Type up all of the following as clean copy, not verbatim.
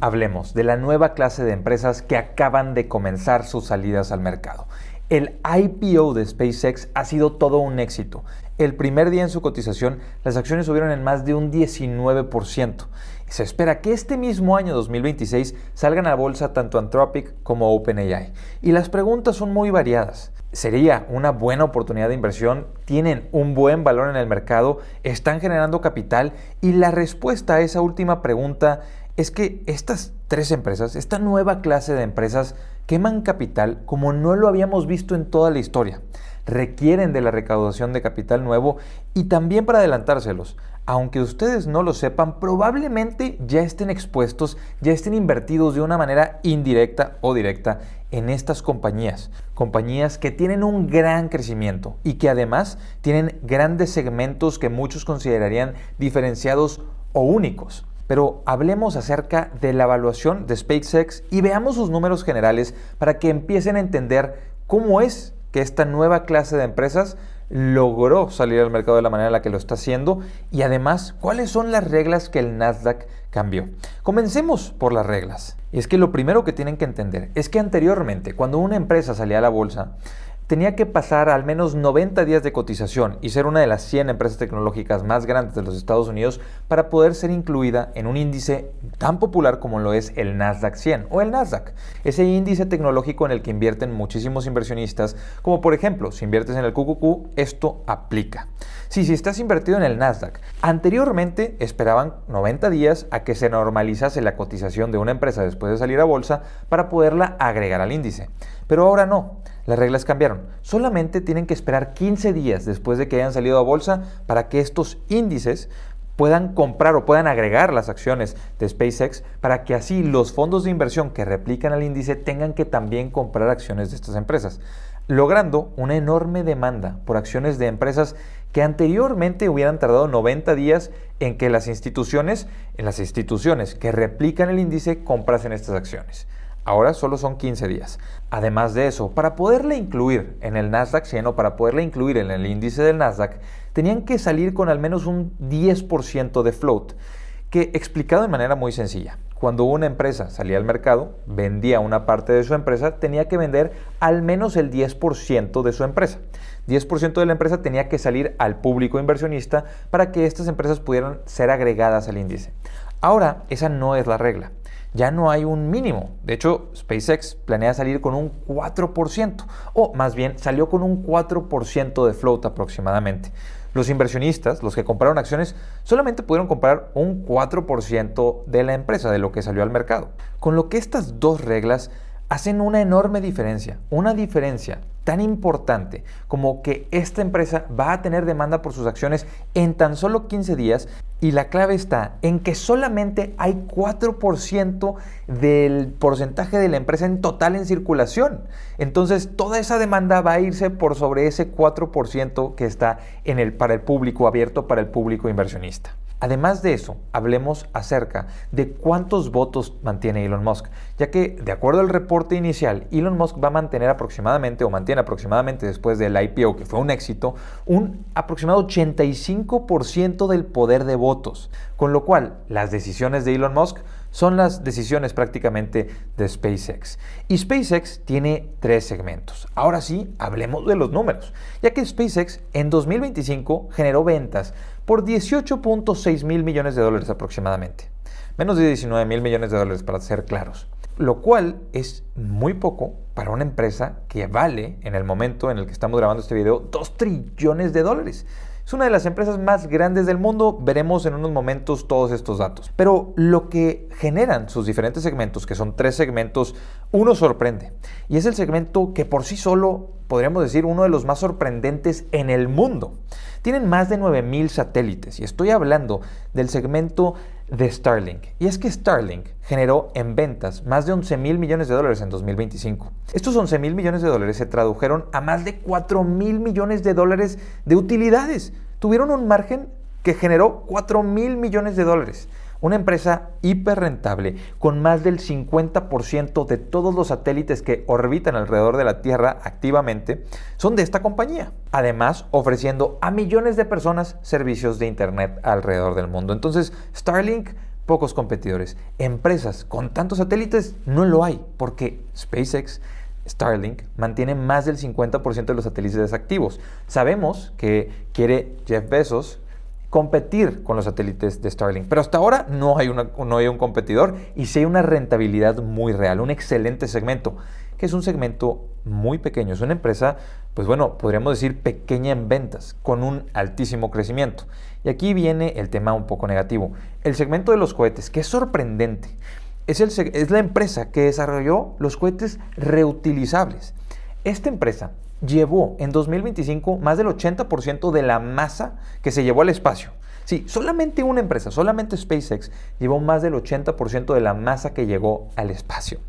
Hablemos de la nueva clase de empresas que acaban de comenzar sus salidas al mercado. El IPO de SpaceX ha sido todo un éxito. El primer día en su cotización, las acciones subieron en más de un 19%. Se espera que este mismo año 2026 salgan a la bolsa tanto Anthropic como OpenAI. Y las preguntas son muy variadas. ¿Sería una buena oportunidad de inversión? ¿Tienen un buen valor en el mercado? ¿Están generando capital? Y la respuesta a esa última pregunta es que estas tres empresas, esta nueva clase de empresas, queman capital como no lo habíamos visto en toda la historia. Requieren de la recaudación de capital nuevo y también para adelantárselos. Aunque ustedes no lo sepan, probablemente ya estén expuestos, ya estén invertidos de una manera indirecta o directa en estas compañías. Compañías que tienen un gran crecimiento y que además tienen grandes segmentos que muchos considerarían diferenciados o únicos. Pero hablemos acerca de la evaluación de SpaceX y veamos sus números generales para que empiecen a entender cómo es que esta nueva clase de empresas logró salir al mercado de la manera en la que lo está haciendo y además cuáles son las reglas que el Nasdaq cambió. Comencemos por las reglas. Y es que lo primero que tienen que entender es que anteriormente, cuando una empresa salía a la bolsa, tenía que pasar al menos 90 días de cotización y ser una de las 100 empresas tecnológicas más grandes de los Estados Unidos para poder ser incluida en un índice tan popular como lo es el Nasdaq 100 o el Nasdaq. Ese índice tecnológico en el que invierten muchísimos inversionistas, como por ejemplo, si inviertes en el QQQ, esto aplica. Si estás invertido en el Nasdaq, anteriormente esperaban 90 días a que se normalizase la cotización de una empresa después de salir a bolsa para poderla agregar al índice. Pero ahora no, las reglas cambiaron. Solamente tienen que esperar 15 días después de que hayan salido a bolsa para que estos índices puedan comprar o puedan agregar las acciones de SpaceX para que así los fondos de inversión que replican al índice tengan que también comprar acciones de estas empresas, logrando una enorme demanda por acciones de empresas que anteriormente hubieran tardado 90 días en que las instituciones que replican el índice comprasen estas acciones. Ahora solo son 15 días. Además de eso, para poderla incluir en el Nasdaq 100 o para poderla incluir en el índice del Nasdaq, tenían que salir con al menos un 10% de float, que explicado de manera muy sencilla. Cuando una empresa salía al mercado, vendía una parte de su empresa, tenía que vender al menos el 10% de su empresa. 10% de la empresa tenía que salir al público inversionista para que estas empresas pudieran ser agregadas al índice. Ahora, esa no es la regla. Ya no hay un mínimo. De hecho, SpaceX planea salir con un 4%, o más bien salió con un 4% de float aproximadamente. Los inversionistas, los que compraron acciones, solamente pudieron comprar un 4% de la empresa, de lo que salió al mercado. Con lo que estas dos reglas hacen una enorme diferencia, una diferencia tan importante como que esta empresa va a tener demanda por sus acciones en tan solo 15 días y la clave está en que solamente hay 4% del porcentaje de la empresa en total en circulación. Entonces toda esa demanda va a irse por sobre ese 4% que está para el público abierto, para el público inversionista. Además de eso, hablemos acerca de cuántos votos mantiene Elon Musk, ya que de acuerdo al reporte inicial, Elon Musk va a mantener aproximadamente, o mantiene aproximadamente después del IPO, que fue un éxito, un aproximado 85% del poder de votos, con lo cual las decisiones de Elon Musk son las decisiones prácticamente de SpaceX. Y SpaceX tiene 3 segmentos. Ahora sí, hablemos de los números, ya que SpaceX en 2025 generó ventas por 18.6 mil millones de dólares aproximadamente. Menos de 19 mil millones de dólares para ser claros. Lo cual es muy poco para una empresa que vale, en el momento en el que estamos grabando este video, 2 trillones de dólares. Es una de las empresas más grandes del mundo, veremos en unos momentos todos estos datos. Pero lo que generan sus diferentes segmentos, que son 3 segmentos, uno sorprende. Y es el segmento que por sí solo, podríamos decir, uno de los más sorprendentes en el mundo. Tienen más de 9,000 satélites y estoy hablando del segmento de Starlink. Y es que Starlink generó en ventas más de 11 mil millones de dólares en 2025. Estos 11 mil millones de dólares se tradujeron a más de 4 mil millones de dólares de utilidades. Tuvieron un margen que generó 4 mil millones de dólares. Una empresa hiper rentable con más del 50% de todos los satélites que orbitan alrededor de la Tierra activamente son de esta compañía. Además, ofreciendo a millones de personas servicios de internet alrededor del mundo. Entonces, Starlink pocos competidores. Empresas con tantos satélites no lo hay, porque SpaceX, Starlink, mantiene más del 50% de los satélites activos. Sabemos que quiere Jeff Bezos competir con los satélites de Starlink, pero hasta ahora no hay un competidor y sí hay una rentabilidad muy real, un excelente segmento, que es un segmento muy pequeño. Es una empresa, pues bueno, podríamos decir pequeña en ventas, con un altísimo crecimiento. Y aquí viene el tema un poco negativo. El segmento de los cohetes, que es sorprendente, es la empresa que desarrolló los cohetes reutilizables. Esta empresa llevó en 2025 más del 80% de la masa que se llevó al espacio. Sí, solamente una empresa, solamente SpaceX, llevó más del 80% de la masa que llegó al espacio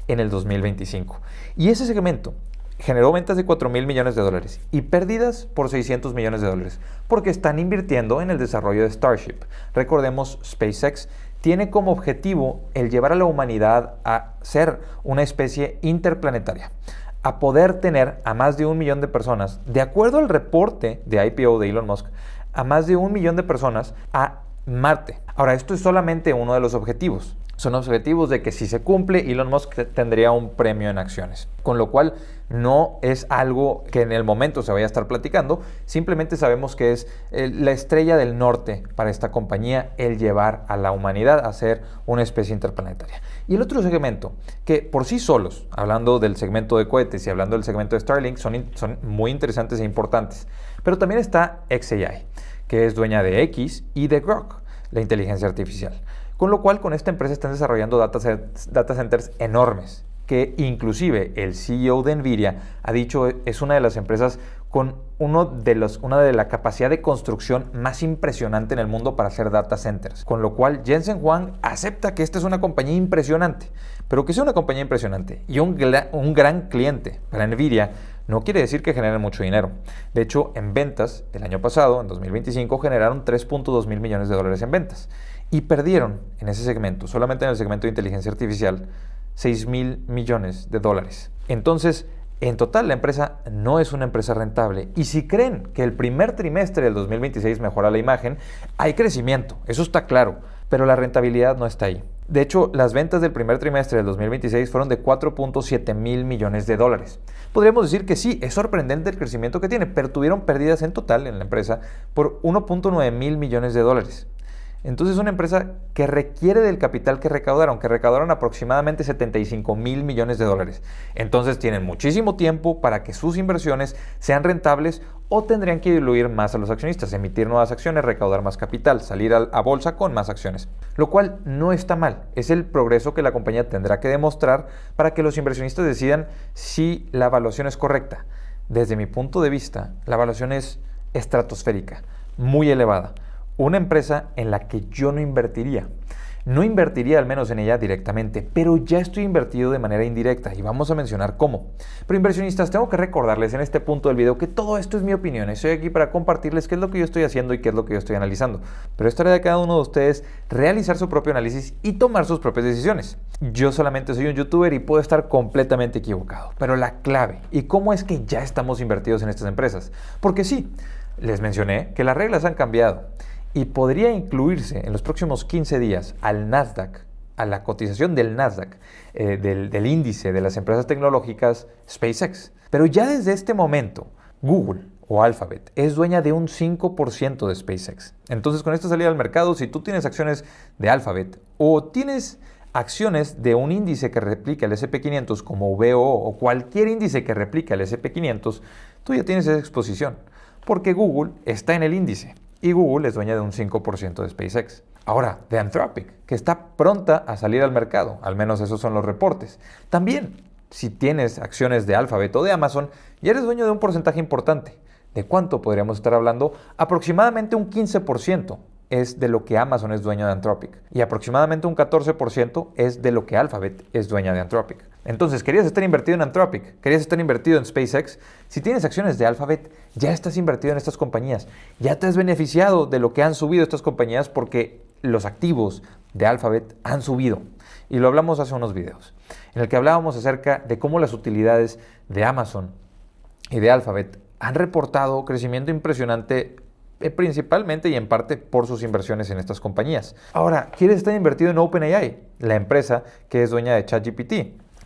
en el 2025. Y ese segmento generó ventas de 4,000 millones de dólares y pérdidas por 600 millones de dólares, porque están invirtiendo en el desarrollo de Starship. Recordemos, SpaceX tiene como objetivo el llevar a la humanidad a ser una especie interplanetaria, a poder tener a más de 1 millón de personas, de acuerdo al reporte de IPO de Elon Musk, a más de 1 millón de personas a Marte. Ahora, esto es solamente uno de los objetivos. Son objetivos de que si se cumple, Elon Musk tendría un premio en acciones. Con lo cual, no es algo que en el momento se vaya a estar platicando. Simplemente sabemos que es la estrella del norte para esta compañía el llevar a la humanidad a ser una especie interplanetaria. Y el otro segmento, que por sí solos, hablando del segmento de cohetes y hablando del segmento de Starlink, son muy interesantes e importantes. Pero también está xAI, que es dueña de X y de Grok, la inteligencia artificial. Con lo cual, con esta empresa están desarrollando data centers enormes, que inclusive el CEO de NVIDIA ha dicho es una de las empresas con una de la capacidad de construcción más impresionante en el mundo para hacer data centers. Con lo cual, Jensen Huang acepta que esta es una compañía impresionante. Pero que sea una compañía impresionante y un gran cliente para NVIDIA no quiere decir que generen mucho dinero. De hecho, en ventas, el año pasado, en 2025, generaron 3.2 mil millones de dólares en ventas. Y perdieron en ese segmento, solamente en el segmento de inteligencia artificial, 6,000 millones de dólares. Entonces, en total, la empresa no es una empresa rentable. Y si creen que el primer trimestre del 2026 mejora la imagen, hay crecimiento, eso está claro, pero la rentabilidad no está ahí. De hecho, las ventas del primer trimestre del 2026 fueron de 4.7 mil millones de dólares. Podríamos decir que sí, es sorprendente el crecimiento que tiene, pero tuvieron pérdidas en total en la empresa por 1.9 mil millones de dólares. Entonces es una empresa que requiere del capital que recaudaron aproximadamente 75 mil millones de dólares. Entonces tienen muchísimo tiempo para que sus inversiones sean rentables o tendrían que diluir más a los accionistas, emitir nuevas acciones, recaudar más capital, salir a bolsa con más acciones. Lo cual no está mal, es el progreso que la compañía tendrá que demostrar para que los inversionistas decidan si la evaluación es correcta. Desde mi punto de vista, la evaluación es estratosférica, muy elevada. Una empresa en la que yo no invertiría. No invertiría al menos en ella directamente, pero ya estoy invertido de manera indirecta y vamos a mencionar cómo. Pero inversionistas, tengo que recordarles en este punto del video que todo esto es mi opinión. Estoy aquí para compartirles qué es lo que yo estoy haciendo y qué es lo que yo estoy analizando. Pero es tarea de cada uno de ustedes realizar su propio análisis y tomar sus propias decisiones. Yo solamente soy un youtuber y puedo estar completamente equivocado. Pero la clave y cómo es que ya estamos invertidos en estas empresas. Porque sí, les mencioné que las reglas han cambiado. Y podría incluirse en los próximos 15 días al Nasdaq, a la cotización del Nasdaq, del índice de las empresas tecnológicas SpaceX. Pero ya desde este momento, Google o Alphabet es dueña de un 5% de SpaceX. Entonces, con esta salida al mercado, si tú tienes acciones de Alphabet o tienes acciones de un índice que replica el S&P500 como VOO o cualquier índice que replica el S&P500, tú ya tienes esa exposición, porque Google está en el índice. Y Google es dueña de un 5% de SpaceX. Ahora, de Anthropic, que está pronta a salir al mercado, al menos esos son los reportes. También, si tienes acciones de Alphabet o de Amazon, ya eres dueño de un porcentaje importante. ¿De cuánto podríamos estar hablando? Aproximadamente un 15% es de lo que Amazon es dueña de Anthropic. Y aproximadamente un 14% es de lo que Alphabet es dueña de Anthropic. Entonces, ¿querías estar invertido en Anthropic? ¿Querías estar invertido en SpaceX? Si tienes acciones de Alphabet, ya estás invertido en estas compañías. Ya te has beneficiado de lo que han subido estas compañías porque los activos de Alphabet han subido. Y lo hablamos hace unos videos, en el que hablábamos acerca de cómo las utilidades de Amazon y de Alphabet han reportado crecimiento impresionante principalmente y en parte por sus inversiones en estas compañías. Ahora, ¿quieres estar invertido en OpenAI, la empresa que es dueña de ChatGPT?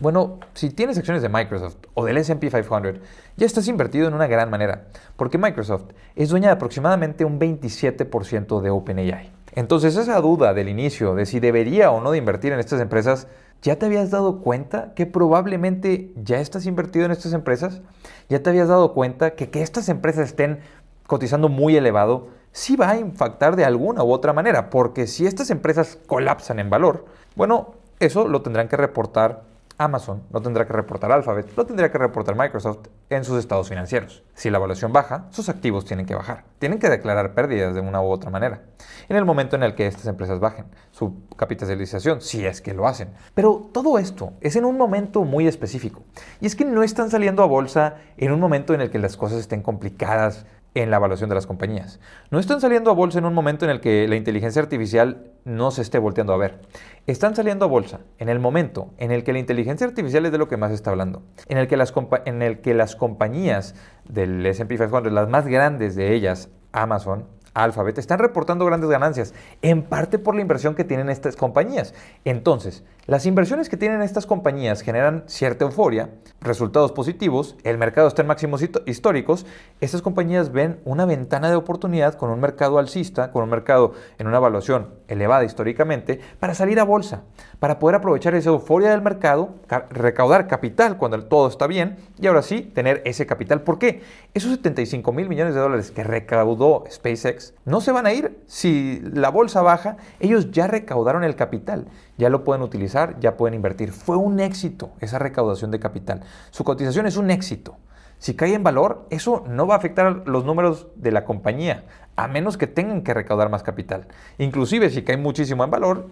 Bueno, si tienes acciones de Microsoft o del S&P 500, ya estás invertido en una gran manera, porque Microsoft es dueña de aproximadamente un 27% de OpenAI. Entonces, esa duda del inicio de si debería o no de invertir en estas empresas, ¿ya te habías dado cuenta que probablemente ya estás invertido en estas empresas? ¿Ya te habías dado cuenta que estas empresas estén cotizando muy elevado sí va a impactar de alguna u otra manera? Porque si estas empresas colapsan en valor, bueno, eso lo tendrán que reportar Amazon, lo tendrá que reportar Alphabet, lo tendría que reportar Microsoft en sus estados financieros. Si la evaluación baja, sus activos tienen que bajar. Tienen que declarar pérdidas de una u otra manera. En el momento en el que estas empresas bajen su capitalización, si es que lo hacen. Pero todo esto es en un momento muy específico. Y es que no están saliendo a bolsa en un momento en el que las cosas estén complicadas en la evaluación de las compañías. No están saliendo a bolsa en un momento en el que la inteligencia artificial no se esté volteando a ver. Están saliendo a bolsa en el momento en el que la inteligencia artificial es de lo que más se está hablando, en el que las compañías del S&P 500, las más grandes de ellas, Amazon, Alphabet, están reportando grandes ganancias, en parte por la inversión que tienen estas compañías. Entonces, las inversiones que tienen estas compañías generan cierta euforia, resultados positivos, el mercado está en máximos históricos, estas compañías ven una ventana de oportunidad con un mercado alcista, con un mercado en una evaluación elevada históricamente, para salir a bolsa, para poder aprovechar esa euforia del mercado, recaudar capital cuando todo está bien y ahora sí tener ese capital. ¿Por qué? Esos 75 mil millones de dólares que recaudó SpaceX no se van a ir si la bolsa baja. Ellos ya recaudaron el capital, ya lo pueden utilizar, ya pueden invertir. Fue un éxito esa recaudación de capital. Su cotización es un éxito. Si cae en valor, eso no va a afectar los números de la compañía, a menos que tengan que recaudar más capital. Inclusive si cae muchísimo en valor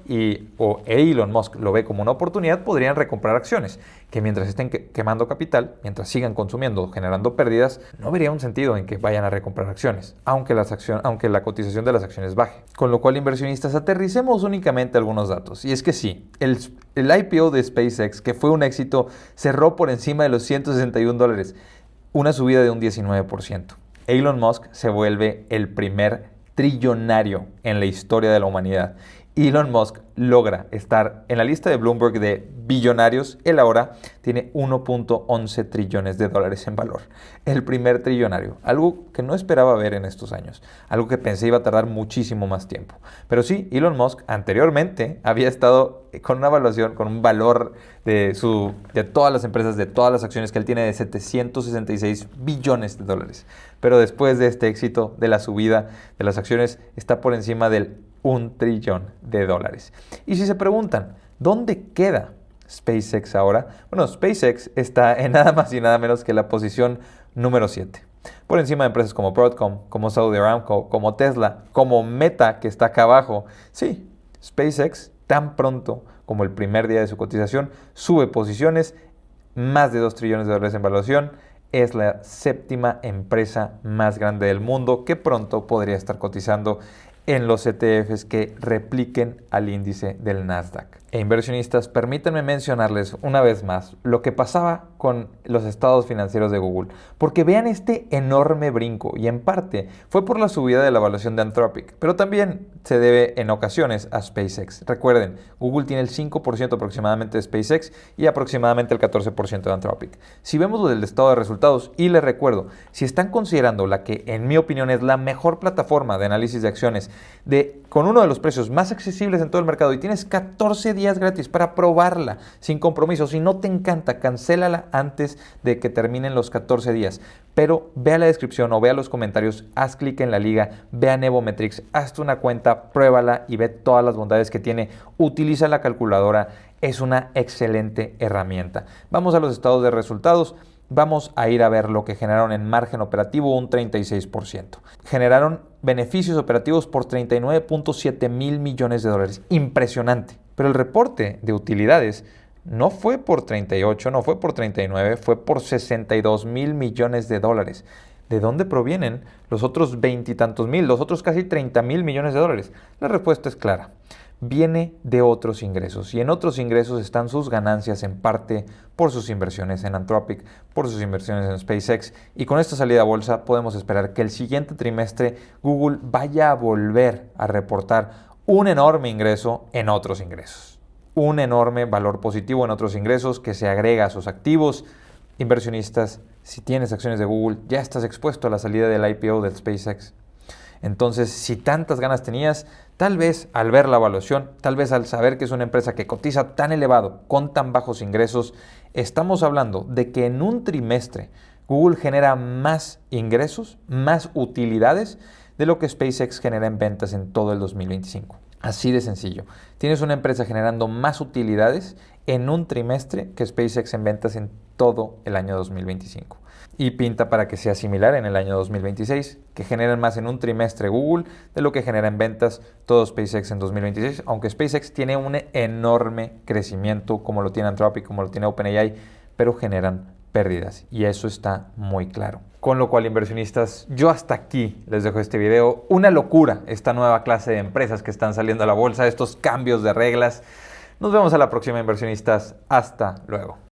o Elon Musk lo ve como una oportunidad, podrían recomprar acciones, que mientras estén quemando capital, mientras sigan consumiendo, generando pérdidas, no vería un sentido en que vayan a recomprar acciones, aunque la cotización de las acciones baje. Con lo cual, inversionistas, aterricemos únicamente algunos datos. Y es que sí, el IPO de SpaceX, que fue un éxito, cerró por encima de los $161, una subida de un 19%. Elon Musk se vuelve el primer trillonario en la historia de la humanidad. Elon Musk logra estar en la lista de Bloomberg de billonarios. Él ahora tiene 1.11 trillones de dólares en valor. El primer trillonario, algo que no esperaba ver en estos años, algo que pensé iba a tardar muchísimo más tiempo. Pero sí, Elon Musk anteriormente había estado con una evaluación, con un valor de todas las empresas, de todas las acciones que él tiene, de 766 billones de dólares. Pero después de este éxito de la subida de las acciones, está por encima del 1 trillón de dólares. Y si se preguntan, ¿dónde queda SpaceX ahora? Bueno, SpaceX está en nada más y nada menos que la posición número 7. Por encima de empresas como Broadcom, como Saudi Aramco, como Tesla, como Meta, que está acá abajo. Sí, SpaceX, tan pronto como el primer día de su cotización, sube posiciones, más de 2 trillones de dólares en valuación. Es la séptima empresa más grande del mundo que pronto podría estar cotizando en los ETFs que repliquen al índice del Nasdaq. Inversionistas, permítanme mencionarles una vez más lo que pasaba con los estados financieros de Google, porque vean este enorme brinco, y en parte fue por la subida de la evaluación de Anthropic, pero también se debe en ocasiones a SpaceX. Recuerden, Google tiene el 5% aproximadamente de SpaceX y aproximadamente el 14% de Anthropic. Si vemos lo del estado de resultados, y les recuerdo, si están considerando la que en mi opinión es la mejor plataforma de análisis de acciones, con uno de los precios más accesibles en todo el mercado, y tienes 14 días gratis para probarla sin compromiso. Si no te encanta, cancélala antes de que terminen los 14 días. Pero vea la descripción o vea los comentarios, haz clic en la liga, ve a Nevometrix, hazte una cuenta, pruébala y ve todas las bondades que tiene. Utiliza la calculadora, es una excelente herramienta. Vamos a los estados de resultados. Vamos a ir a ver lo que generaron en margen operativo, un 36%. Generaron beneficios operativos por 39.7 mil millones de dólares. Impresionante. Pero el reporte de utilidades no fue por 38, no fue por 39, fue por 62 mil millones de dólares. ¿De dónde provienen los otros 20 y tantos mil, los otros casi 30 mil millones de dólares? La respuesta es clara. viene de otros ingresos. Y en otros ingresos están sus ganancias en parte por sus inversiones en Anthropic, por sus inversiones en SpaceX. Y con esta salida a bolsa podemos esperar que el siguiente trimestre Google vaya a volver a reportar un enorme ingreso en otros ingresos. Un enorme valor positivo en otros ingresos que se agrega a sus activos. Inversionistas, si tienes acciones de Google, ya estás expuesto a la salida del IPO del SpaceX. Entonces, si tantas ganas tenías, tal vez al ver la evaluación, tal vez al saber que es una empresa que cotiza tan elevado, con tan bajos ingresos, estamos hablando de que en un trimestre Google genera más ingresos, más utilidades de lo que SpaceX genera en ventas en todo el 2025. Así de sencillo. Tienes una empresa generando más utilidades en un trimestre que SpaceX en ventas en todo el año 2025. Y pinta para que sea similar en el año 2026, que generen más en un trimestre Google de lo que genera en ventas todo SpaceX en 2026, aunque SpaceX tiene un enorme crecimiento como lo tiene Anthropic, como lo tiene OpenAI, pero generan pérdidas y eso está muy claro. Con lo cual, inversionistas, yo hasta aquí les dejo este video. Una locura esta nueva clase de empresas que están saliendo a la bolsa, estos cambios de reglas. Nos vemos a la próxima, inversionistas. Hasta luego.